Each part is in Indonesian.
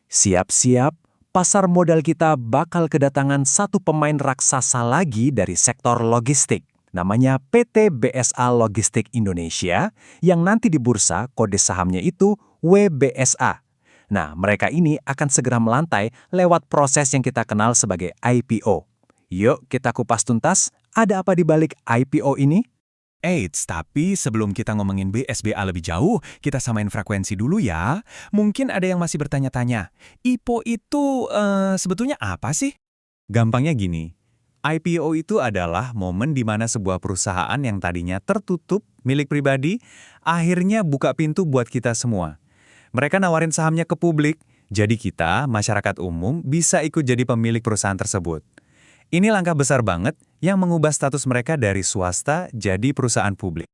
Siap-siap, pasar modal kita bakal kedatangan satu pemain raksasa lagi dari sektor logistik. Namanya PT BSA Logistik Indonesia, yang nanti di bursa kode sahamnya itu WBSA. Nah, mereka ini akan segera melantai lewat proses yang kita kenal sebagai IPO. Yuk kita kupas tuntas, ada apa di balik IPO ini? Eits, tapi sebelum kita ngomongin BSBA lebih jauh, kita samain frekuensi dulu ya. Mungkin ada yang masih bertanya-tanya, IPO itu sebetulnya apa sih? Gampangnya gini, IPO itu adalah momen di mana sebuah perusahaan yang tadinya tertutup, milik pribadi, akhirnya buka pintu buat kita semua. Mereka nawarin sahamnya ke publik, jadi kita, masyarakat umum, bisa ikut jadi pemilik perusahaan tersebut. Ini langkah besar banget yang mengubah status mereka dari swasta jadi perusahaan publik.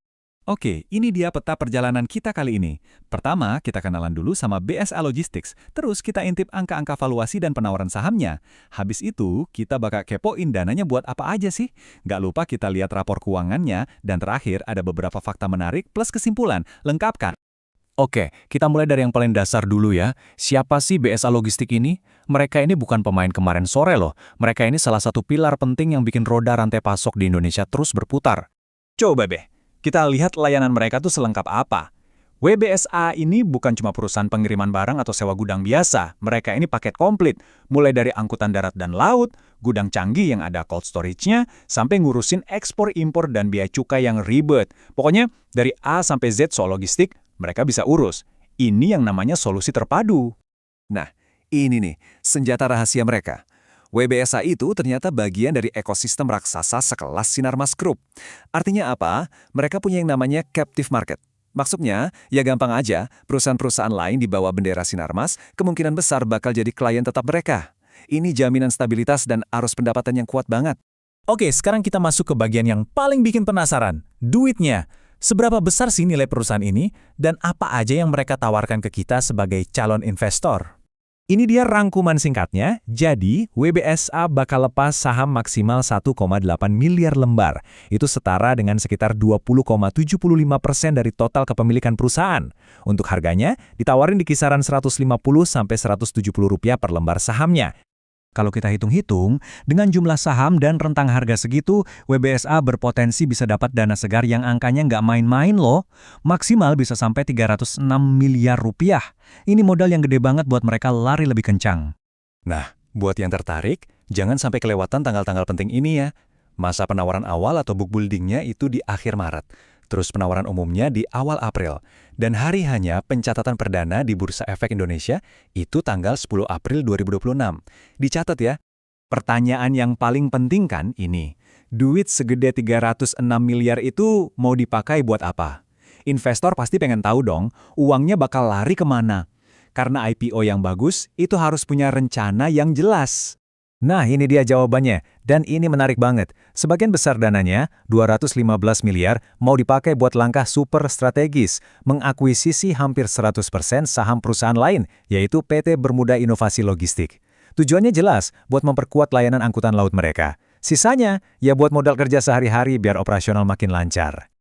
Oke, ini dia peta perjalanan kita kali ini. Pertama, kita kenalan dulu sama BSA Logistics, terus kita intip angka-angka valuasi dan penawaran sahamnya. Habis itu, kita bakal kepoin dananya buat apa aja sih. Nggak lupa kita lihat rapor keuangannya, dan terakhir ada beberapa fakta menarik plus kesimpulan. Lengkap kan? Oke, kita mulai dari yang paling dasar dulu ya. Siapa sih BSA Logistik ini? Mereka ini bukan pemain kemarin sore loh. Mereka ini salah satu pilar penting yang bikin roda rantai pasok di Indonesia terus berputar. Coba Beh, kita lihat layanan mereka tuh selengkap apa. WBSA ini bukan cuma perusahaan pengiriman barang atau sewa gudang biasa. Mereka ini paket komplit, mulai dari angkutan darat dan laut, gudang canggih yang ada cold storage-nya, sampai ngurusin ekspor-impor dan biaya cukai yang ribet. Pokoknya dari A sampai Z soal logistik, mereka bisa urus. Ini yang namanya solusi terpadu. Nah, ini nih, senjata rahasia mereka. WBSA itu ternyata bagian dari ekosistem raksasa sekelas Sinarmas Group. Artinya apa? Mereka punya yang namanya captive market. Maksudnya, ya gampang aja, perusahaan-perusahaan lain di bawah bendera Sinarmas kemungkinan besar bakal jadi klien tetap mereka. Ini jaminan stabilitas dan arus pendapatan yang kuat banget. Oke, sekarang kita masuk ke bagian yang paling bikin penasaran, duitnya. Seberapa besar sih nilai perusahaan ini, dan apa aja yang mereka tawarkan ke kita sebagai calon investor? Ini dia rangkuman singkatnya, jadi WBSA bakal lepas saham maksimal 1,8 miliar lembar. Itu setara dengan sekitar 20,75% dari total kepemilikan perusahaan. Untuk harganya, ditawarin di kisaran Rp150–170 per lembar sahamnya. Kalau kita hitung-hitung, dengan jumlah saham dan rentang harga segitu, WBSA berpotensi bisa dapat dana segar yang angkanya nggak main-main loh. Maksimal bisa sampai 306 miliar rupiah. Ini modal yang gede banget buat mereka lari lebih kencang. Nah, buat yang tertarik, jangan sampai kelewatan tanggal-tanggal penting ini ya. Masa penawaran awal atau book buildingnya itu di akhir Maret. Terus penawaran umumnya di awal April. Dan hari hanya pencatatan perdana di Bursa Efek Indonesia itu tanggal 10 April 2026. Dicatat ya. Pertanyaan yang paling penting kan ini, duit segede 306 miliar itu mau dipakai buat apa? Investor pasti pengen tahu dong, uangnya bakal lari kemana? Karena IPO yang bagus, itu harus punya rencana yang jelas. Nah, ini dia jawabannya, dan ini menarik banget. Sebagian besar dananya, 215 miliar, mau dipakai buat langkah super strategis, mengakuisisi hampir 100% saham perusahaan lain, yaitu PT Bermuda Inovasi Logistik. Tujuannya jelas, buat memperkuat layanan angkutan laut mereka. Sisanya, ya buat modal kerja sehari-hari biar operasional makin lancar.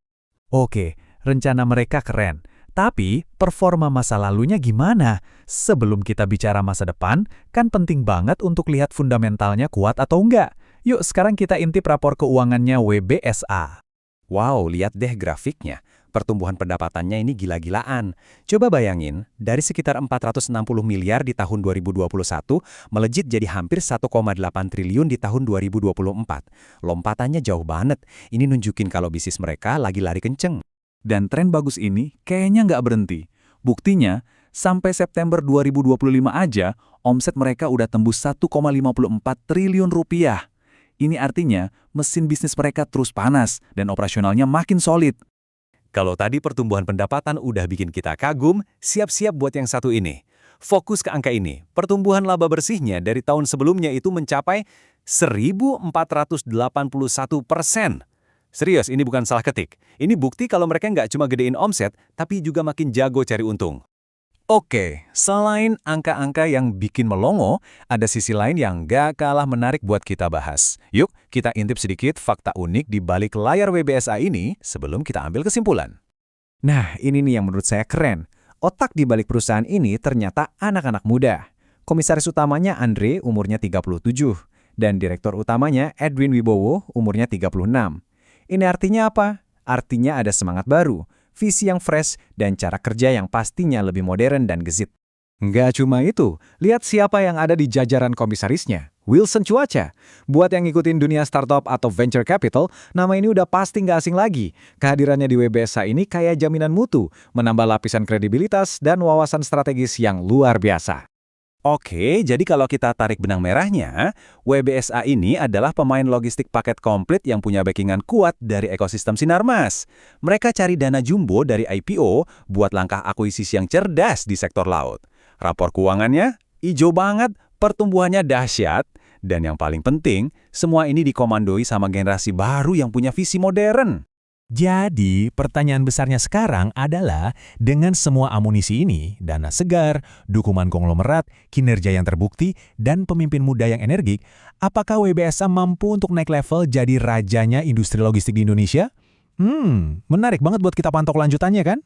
Oke, rencana mereka keren. Tapi, performa masa lalunya gimana? Sebelum kita bicara masa depan, kan penting banget untuk lihat fundamentalnya kuat atau enggak. Yuk, sekarang kita intip rapor keuangannya WBSA. Wow, lihat deh grafiknya. Pertumbuhan pendapatannya ini gila-gilaan. Coba bayangin, dari sekitar 460 miliar di tahun 2021, melejit jadi hampir 1,8 triliun di tahun 2024. Lompatannya jauh banget. Ini nunjukin kalau bisnis mereka lagi lari kenceng. Dan tren bagus ini kayaknya nggak berhenti. Buktinya, sampai September 2025 aja, omset mereka udah tembus 1,54 triliun rupiah. Ini artinya, mesin bisnis mereka terus panas dan operasionalnya makin solid. Kalau tadi pertumbuhan pendapatan udah bikin kita kagum, siap-siap buat yang satu ini. Fokus ke angka ini. Pertumbuhan laba bersihnya dari tahun sebelumnya itu mencapai 1.481%. Serius, ini bukan salah ketik. Ini bukti kalau mereka nggak cuma gedein omset, tapi juga makin jago cari untung. Oke, selain angka-angka yang bikin melongo, ada sisi lain yang nggak kalah menarik buat kita bahas. Yuk, kita intip sedikit fakta unik di balik layar WBSA ini sebelum kita ambil kesimpulan. Nah, ini nih yang menurut saya keren. Otak di balik perusahaan ini ternyata anak-anak muda. Komisaris utamanya Andre, umurnya 37, dan direktur utamanya Edwin Wibowo, umurnya 36. Ini artinya apa? Artinya ada semangat baru, visi yang fresh, dan cara kerja yang pastinya lebih modern dan gesit. Nggak cuma itu, lihat siapa yang ada di jajaran komisarisnya. Wilson Cuaca. Buat yang ngikutin dunia startup atau venture capital, nama ini udah pasti nggak asing lagi. Kehadirannya di WBSA ini kayak jaminan mutu, menambah lapisan kredibilitas dan wawasan strategis yang luar biasa. Oke, jadi kalau kita tarik benang merahnya, WBSA ini adalah pemain logistik paket komplit yang punya backingan kuat dari ekosistem Sinarmas. Mereka cari dana jumbo dari IPO buat langkah akuisisi yang cerdas di sektor laut. Rapor keuangannya ijo banget, pertumbuhannya dahsyat, dan yang paling penting, semua ini dikomandoi sama generasi baru yang punya visi modern. Jadi, pertanyaan besarnya sekarang adalah, dengan semua amunisi ini, dana segar, dukungan konglomerat, kinerja yang terbukti, dan pemimpin muda yang energik, apakah WBSA mampu untuk naik level jadi rajanya industri logistik di Indonesia? Menarik banget buat kita pantau kelanjutannya kan?